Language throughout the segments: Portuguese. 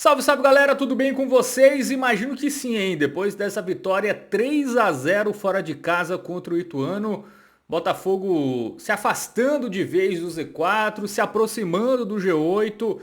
Salve, salve galera, tudo bem com vocês? Imagino que sim, hein? Depois dessa vitória 3-0 fora de casa contra o Ituano, Botafogo se afastando de vez do Z4, se aproximando do G8.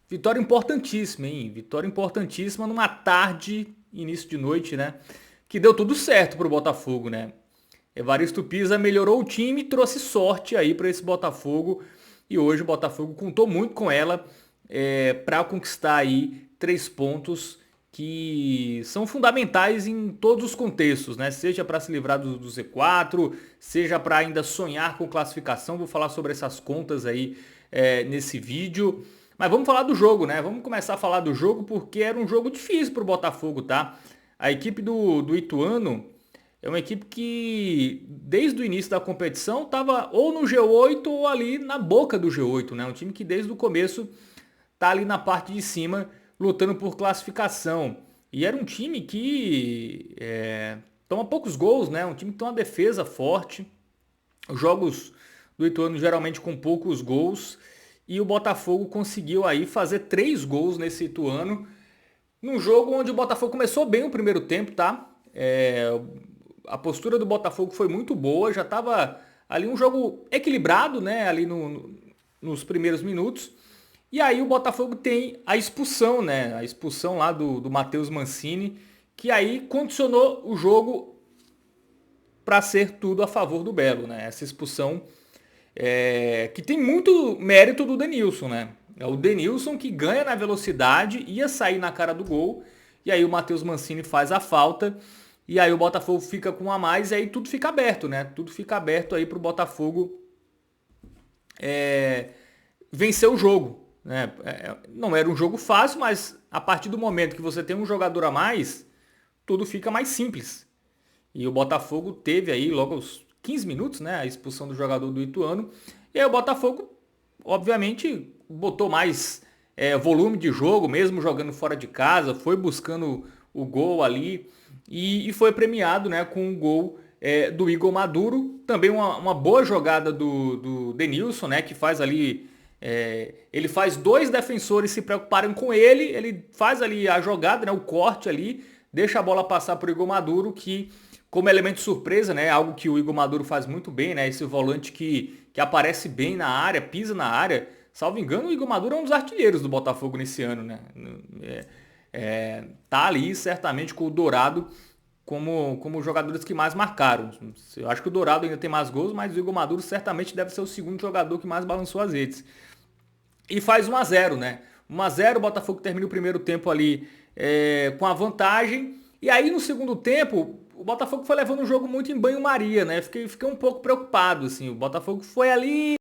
Vitória importantíssima, hein? Vitória importantíssima numa tarde, início de noite, né? Que deu tudo certo pro Botafogo, né? Evaristo Pisa melhorou o time e trouxe sorte aí para esse Botafogo. E hoje o Botafogo contou muito com ela para conquistar aí 3 pontos que são fundamentais em todos os contextos, né? Seja para se livrar do Z4, seja para ainda sonhar com classificação. Vou falar sobre essas contas aí nesse vídeo. Mas vamos falar do jogo, né? Vamos começar a falar do jogo porque era um jogo difícil para o Botafogo, tá? A equipe do Ituano é uma equipe que, desde o início da competição, estava ou no G8 ou ali na boca do G8, né? Um time que desde o começo tá ali na parte de cima, lutando por classificação. E era um time que toma poucos gols, né? Um time que tem uma defesa forte. Os jogos do Ituano geralmente com poucos gols. E o Botafogo conseguiu aí fazer 3 gols nesse Ituano. Num jogo onde o Botafogo começou bem o primeiro tempo, tá? A postura do Botafogo foi muito boa, já estava ali um jogo equilibrado, né? Ali nos primeiros minutos. E aí o Botafogo tem a expulsão, né? A expulsão lá do Matheus Mancini, que aí condicionou o jogo para ser tudo a favor do Belo, né? Essa expulsão que tem muito mérito do Denilson, né? É o Denilson que ganha na velocidade, ia sair na cara do gol, e aí o Matheus Mancini faz a falta, e aí o Botafogo fica com um a mais, e aí tudo fica aberto, né? Tudo fica aberto aí pro Botafogo vencer o jogo, né? Não era um jogo fácil, mas a partir do momento que você tem um jogador a mais, tudo fica mais simples. E o Botafogo teve aí logo aos 15 minutos, né, a expulsão do jogador do Ituano. E aí o Botafogo, obviamente, botou mais volume de jogo, mesmo jogando fora de casa, foi buscando o gol ali e foi premiado, né, com o gol do Igor Maduro. Também uma boa jogada do Denilson, né, que faz ali... ele faz 2 defensores se preocuparem com ele faz ali a jogada, né, o corte ali, deixa a bola passar para o Igor Maduro, que como elemento surpresa, né, algo que o Igor Maduro faz muito bem, né, esse volante que aparece bem na área, pisa na área. Salvo engano, o Igor Maduro é um dos artilheiros do Botafogo nesse ano, né? Tá ali certamente com o Dourado como os jogadores que mais marcaram. Eu acho que o Dourado ainda tem mais gols, mas o Igor Maduro certamente deve ser o segundo jogador que mais balançou as redes. E faz 1-0, né? 1-0, o Botafogo termina o primeiro tempo ali com a vantagem. E aí no segundo tempo, o Botafogo foi levando o jogo muito em banho-maria, né? Fiquei um pouco preocupado, assim. O Botafogo foi ali,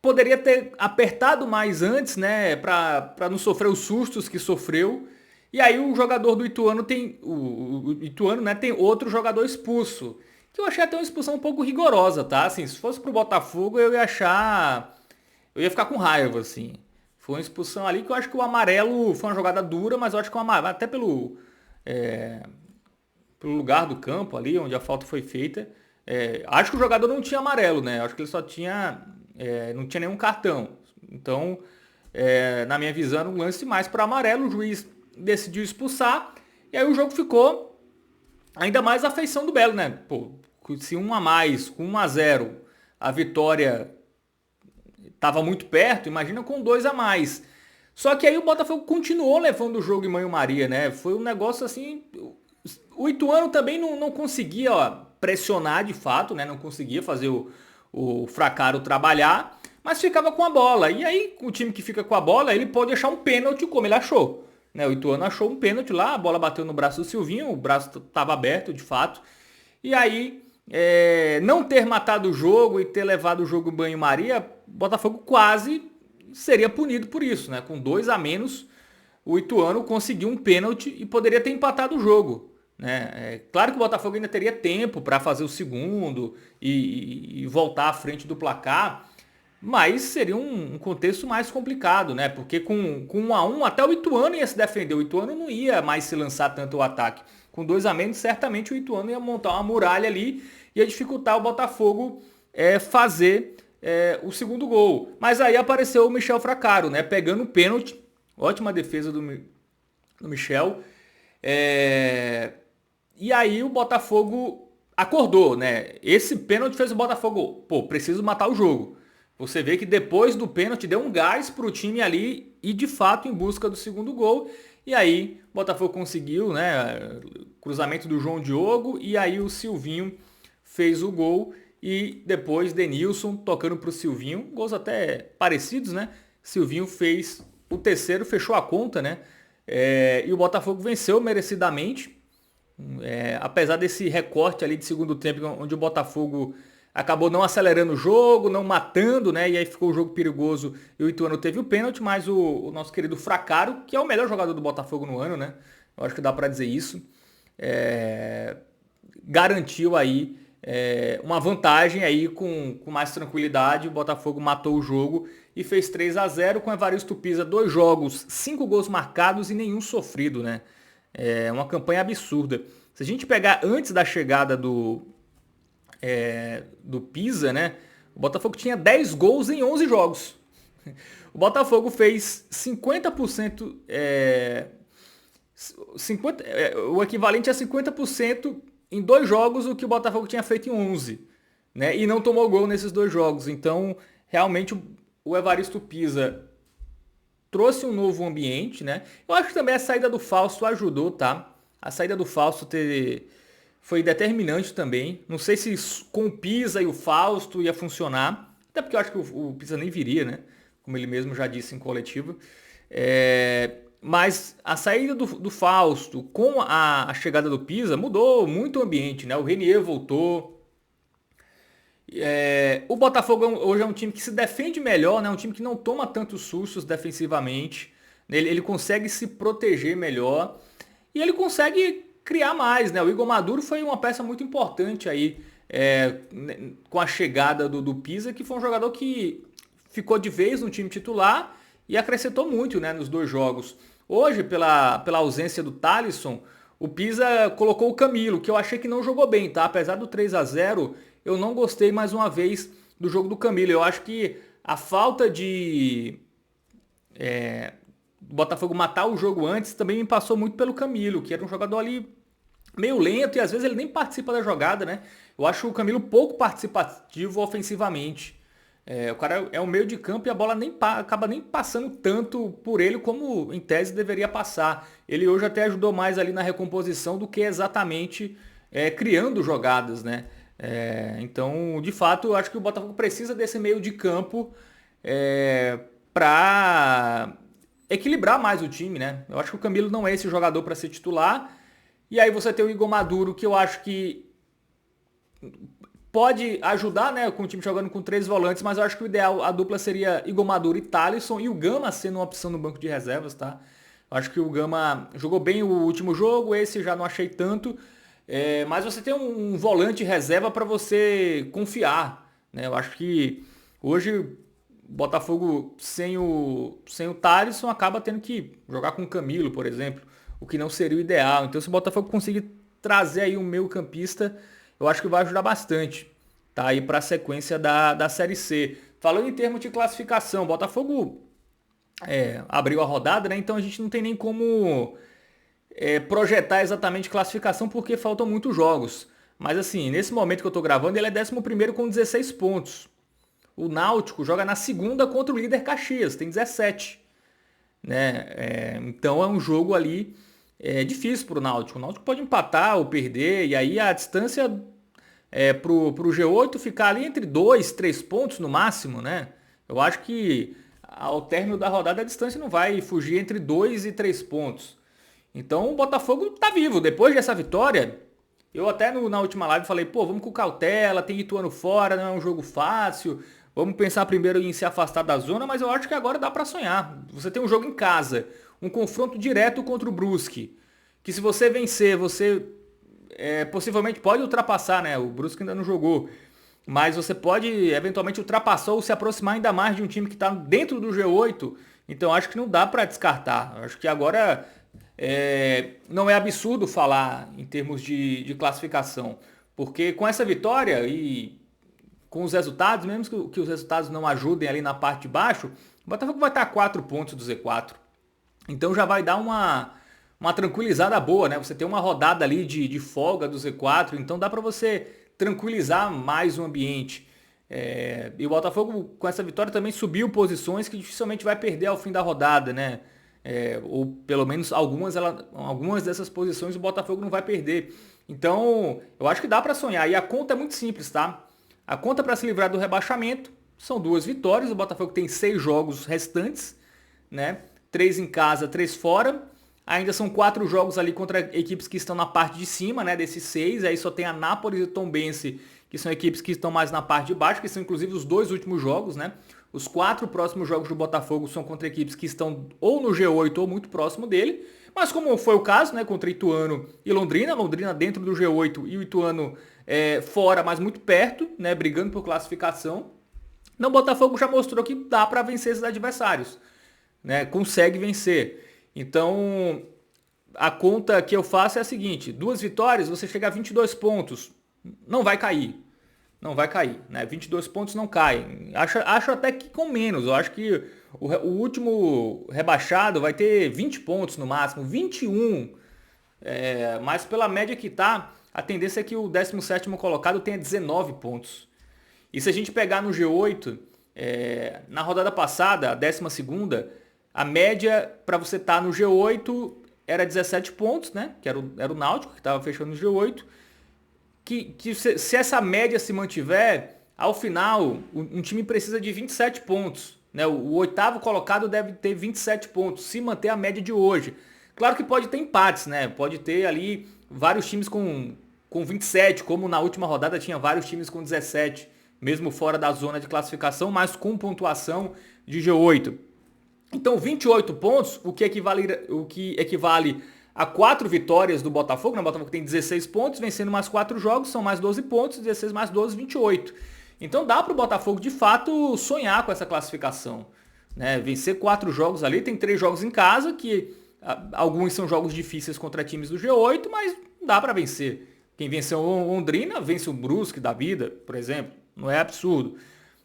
poderia ter apertado mais antes, né? Pra não sofrer os sustos que sofreu. E aí o jogador do Ituano tem... O Ituano, né, tem outro jogador expulso. Que eu achei até uma expulsão um pouco rigorosa, tá? Assim, se fosse pro Botafogo, eu ia achar... Eu ia ficar com raiva, assim. Foi uma expulsão ali que eu acho que o amarelo foi uma jogada dura, mas eu acho que o amarelo, até pelo lugar do campo ali, onde a falta foi feita, acho que o jogador não tinha amarelo, né? Acho que ele só tinha... não tinha nenhum cartão. Então, na minha visão, um lance mais para amarelo, o juiz decidiu expulsar, e aí o jogo ficou ainda mais a feição do Belo, né? Pô, se 1 a mais, com 1-0, a vitória estava muito perto, imagina com 2 a mais. Só que aí o Botafogo continuou levando o jogo em banho-maria, né? Foi um negócio assim... O Ituano também não conseguia pressionar de fato, né? Não conseguia fazer o Fracaro trabalhar, mas ficava com a bola. E aí o time que fica com a bola, ele pode achar um pênalti como ele achou, né? O Ituano achou um pênalti lá, a bola bateu no braço do Silvinho, o braço estava aberto de fato. E aí... não ter matado o jogo e ter levado o jogo em banho-maria, Botafogo quase seria punido por isso, né? Com 2 a menos, o Ituano conseguiu um pênalti e poderia ter empatado o jogo, né? Claro que o Botafogo ainda teria tempo para fazer o segundo e voltar à frente do placar, mas seria um contexto mais complicado, né? Porque com 1 a 1 até o Ituano ia se defender, o Ituano não ia mais se lançar tanto o ataque. Com 2 a menos, certamente o Ituano ia montar uma muralha ali, ia dificultar o Botafogo fazer o segundo gol. Mas aí apareceu o Michel Fracaro, né? Pegando o pênalti. Ótima defesa do Michel. E aí o Botafogo acordou, né? Esse pênalti fez o Botafogo, preciso matar o jogo. Você vê que depois do pênalti deu um gás pro time ali e de fato em busca do segundo gol. E aí o Botafogo conseguiu, né? Cruzamento do João Diogo e aí o Silvinho fez o gol e depois Denilson tocando pro Silvinho. Gols até parecidos, né? Silvinho fez o terceiro, fechou a conta, né? E o Botafogo venceu merecidamente. Apesar desse recorte ali de segundo tempo, onde o Botafogo acabou não acelerando o jogo, não matando, né? E aí ficou o jogo perigoso e o Ituano teve o pênalti, mas o nosso querido Fracaro, que é o melhor jogador do Botafogo no ano, né? Eu acho que dá para dizer isso. Garantiu aí uma vantagem aí com mais tranquilidade. O Botafogo matou o jogo e fez 3-0 com Evaristo Pisa. 2 jogos, 5 gols marcados e nenhum sofrido, né? Uma campanha absurda. Se a gente pegar antes da chegada do Pisa, né? O Botafogo tinha 10 gols em 11 jogos. O Botafogo fez 50%, o equivalente a 50% em 2 jogos o que o Botafogo tinha feito em 11. Né? E não tomou gol nesses 2 jogos. Então, realmente, o Evaristo Pisa trouxe um novo ambiente, né? Eu acho que também a saída do Fausto ajudou, tá? A saída do Fausto foi determinante também. Não sei se com o Pisa e o Fausto ia funcionar. Até porque eu acho que o Pisa nem viria, né? Como ele mesmo já disse em coletiva. Mas a saída do Fausto com a chegada do Pisa mudou muito o ambiente, né? O Renier voltou. O Botafogo hoje é um time que se defende melhor, né? Um time que não toma tantos sustos defensivamente. Ele consegue se proteger melhor e ele consegue criar mais, né? O Igor Maduro foi uma peça muito importante aí com a chegada do Pisa, que foi um jogador que ficou de vez no time titular e acrescentou muito, né, nos 2 jogos. Hoje, pela ausência do Thalisson, o Pisa colocou o Camilo, que eu achei que não jogou bem, tá? Apesar do 3-0, eu não gostei mais uma vez do jogo do Camilo. Eu acho que a falta de Botafogo matar o jogo antes também me passou muito pelo Camilo, que era um jogador ali meio lento e às vezes ele nem participa da jogada, né? Eu acho o Camilo pouco participativo ofensivamente. O cara é um meio de campo e a bola acaba nem passando tanto por ele como em tese deveria passar. Ele hoje até ajudou mais ali na recomposição do que exatamente criando jogadas, né? Então, de fato, eu acho que o Botafogo precisa desse meio de campo para equilibrar mais o time, né? Eu acho que o Camilo não é esse jogador para ser titular. E aí você tem o Igor Maduro, que eu acho que pode ajudar, né, com o time jogando com 3 volantes, mas eu acho que o ideal, a dupla seria Igor Maduro e Thalisson, e o Gama sendo uma opção no banco de reservas, tá? Eu acho que o Gama jogou bem o último jogo, esse já não achei tanto, mas você tem um volante reserva para você confiar, né? Eu acho que hoje o Botafogo sem o Thalisson acaba tendo que jogar com o Camilo, por exemplo, o que não seria o ideal. Então se o Botafogo conseguir trazer aí um meio campista, eu acho que vai ajudar bastante, tá? Aí para a sequência da Série C. Falando em termos de classificação, o Botafogo abriu a rodada, né? Então a gente não tem nem como projetar exatamente classificação porque faltam muitos jogos. Mas assim, nesse momento que eu tô gravando, ele é 11º com 16 pontos. O Náutico joga na segunda contra o líder Caxias, tem 17. Né? Então é um jogo ali difícil para o Náutico. O Náutico pode empatar ou perder, e aí a distância pro G8 ficar ali entre 2, 3 pontos no máximo, né? Eu acho que ao término da rodada a distância não vai fugir entre 2 e 3 pontos. Então o Botafogo tá vivo. Depois dessa vitória, eu até na última live falei, vamos com cautela, tem Ituano fora, não é um jogo fácil. Vamos pensar primeiro em se afastar da zona, mas eu acho que agora dá para sonhar. Você tem um jogo em casa, um confronto direto contra o Brusque, que se você vencer, você possivelmente pode ultrapassar, né? O Brusque ainda não jogou, mas você pode eventualmente ultrapassar ou se aproximar ainda mais de um time que está dentro do G8. Então acho que não dá para descartar. Acho que agora não é absurdo falar em termos de classificação, porque com essa vitória e com os resultados, mesmo que os resultados não ajudem ali na parte de baixo, o Botafogo vai estar a 4 pontos do Z4. Então já vai dar uma tranquilizada boa, né? Você tem uma rodada ali de folga do Z4, então dá para você tranquilizar mais o ambiente. E o Botafogo com essa vitória também subiu posições que dificilmente vai perder ao fim da rodada, né? Ou pelo menos algumas dessas posições o Botafogo não vai perder. Então eu acho que dá para sonhar. E a conta é muito simples, tá? A conta para se livrar do rebaixamento são 2 vitórias. O Botafogo tem 6 jogos restantes, né? 3 em casa, 3 fora. Ainda são 4 jogos ali contra equipes que estão na parte de cima, né? Desses 6. Aí só tem a Nápoles e o Tombense, que são equipes que estão mais na parte de baixo, que são inclusive os 2 últimos jogos, né? Os 4 próximos jogos do Botafogo são contra equipes que estão ou no G8 ou muito próximo dele. Mas como foi o caso, né? Contra Ituano e Londrina. Londrina dentro do G8 e o Ituano fora, mas muito perto, né? Brigando por classificação. Então o Botafogo já mostrou que dá para vencer esses adversários, né? Consegue vencer. Então, a conta que eu faço é a seguinte: 2 vitórias, você chega a 22 pontos. Não vai cair. Não vai cair, né? 22 pontos não cai. Acho até que com menos. Eu acho que o último rebaixado vai ter 20 pontos no máximo, 21. Mas pela média que tá, a tendência é que o 17º colocado tenha 19 pontos. E se a gente pegar no G8, na rodada passada, a 12ª, a média para você estar no G8 era 17 pontos, né? Que era o Náutico, que estava fechando no G8. Que se essa média se mantiver, ao final, um time precisa de 27 pontos. Né? O 8º colocado deve ter 27 pontos, se manter a média de hoje. Claro que pode ter empates, né? Pode ter ali vários times com 27, como na última rodada tinha vários times com 17, mesmo fora da zona de classificação, mas com pontuação de G8. Então 28 pontos, o que equivale a 4 vitórias do Botafogo. O Botafogo tem 16 pontos, vencendo mais 4 jogos, são mais 12 pontos, 16 mais 12, 28. Então dá para o Botafogo de fato sonhar com essa classificação, né? Vencer 4 jogos ali, tem 3 jogos em casa, que alguns são jogos difíceis contra times do G8, mas dá para vencer. Quem venceu o Londrina, vence o Brusque da vida, por exemplo, não é absurdo,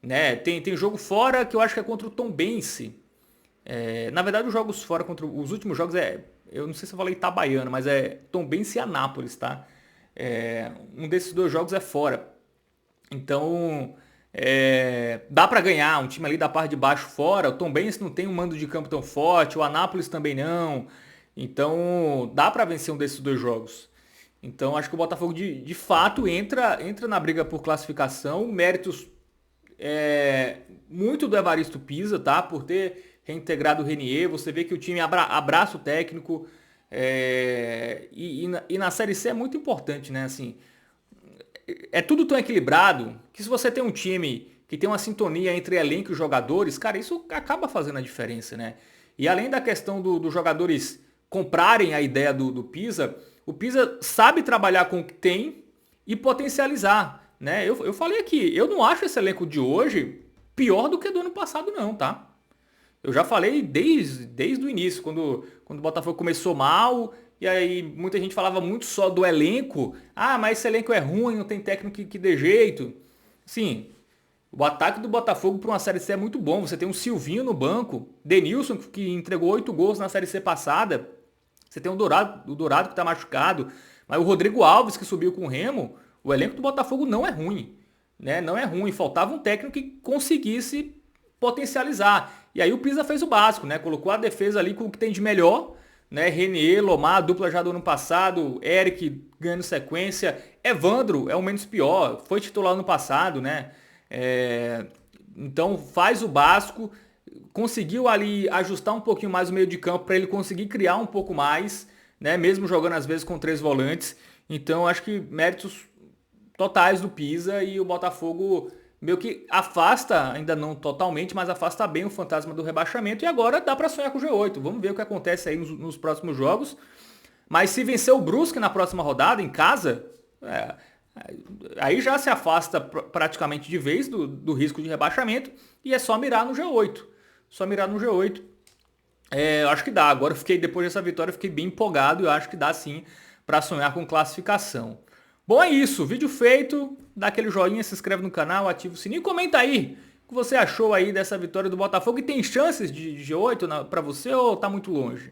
né? Tem jogo fora que eu acho que é contra o Tombense. Na verdade, os jogos fora contra os últimos jogos eu não sei se eu falei Itabaiana, mas é Tombense e Anápolis, tá? Um desses 2 jogos é fora. Então, dá para ganhar um time ali da parte de baixo fora. O Tombense não tem um mando de campo tão forte, o Anápolis também não. Então, dá para vencer um desses 2 jogos. Então, acho que o Botafogo de fato entra na briga por classificação. Méritos muito do Evaristo Pisa, tá? Por ter reintegrado o Renier. Você vê que o time abraça o técnico. E na Série C é muito importante, né? Assim, é tudo tão equilibrado que se você tem um time que tem uma sintonia entre elenco e jogadores, cara, isso acaba fazendo a diferença, né? E além da questão dos jogadores comprarem a ideia do Pisa, o Pisa sabe trabalhar com o que tem e potencializar, né? Eu falei aqui, eu não acho esse elenco de hoje pior do que do ano passado não, tá? Eu já falei desde o início, quando o Botafogo começou mal, e aí muita gente falava muito só do elenco. Ah, mas esse elenco é ruim, não tem técnico que dê jeito. Sim, o ataque do Botafogo para uma Série C é muito bom. Você tem um Silvinho no banco, Denilson, que entregou 8 gols na Série C passada. Você tem o Dourado que está machucado. Mas o Rodrigo Alves, que subiu com o Remo, o elenco do Botafogo não é ruim, né? Não é ruim. Faltava um técnico que conseguisse potencializar. E aí o Pisa fez o básico, né? Colocou a defesa ali com o que tem de melhor, né? Renier, Lomar, dupla já do ano passado, Eric ganhando sequência, Evandro é o menos pior, foi titular no passado, né? Então faz o básico, conseguiu ali ajustar um pouquinho mais o meio de campo para ele conseguir criar um pouco mais, né? Mesmo jogando às vezes com 3 volantes. Então acho que méritos totais do Pisa, e o Botafogo meio que afasta, ainda não totalmente, mas afasta bem o fantasma do rebaixamento, e agora dá para sonhar com o G8. Vamos ver o que acontece aí nos próximos jogos. Mas se vencer o Brusque na próxima rodada, em casa, aí já se afasta praticamente de vez do risco de rebaixamento, e é só mirar no G8. Só mirar no G8. Eu acho que dá. Agora depois dessa vitória, eu fiquei bem empolgado, e eu acho que dá sim para sonhar com classificação. Bom, é isso. Vídeo feito. Dá aquele joinha, se inscreve no canal, ativa o sininho e comenta aí que você achou aí dessa vitória do Botafogo? E tem chances de G8 para você ou tá muito longe?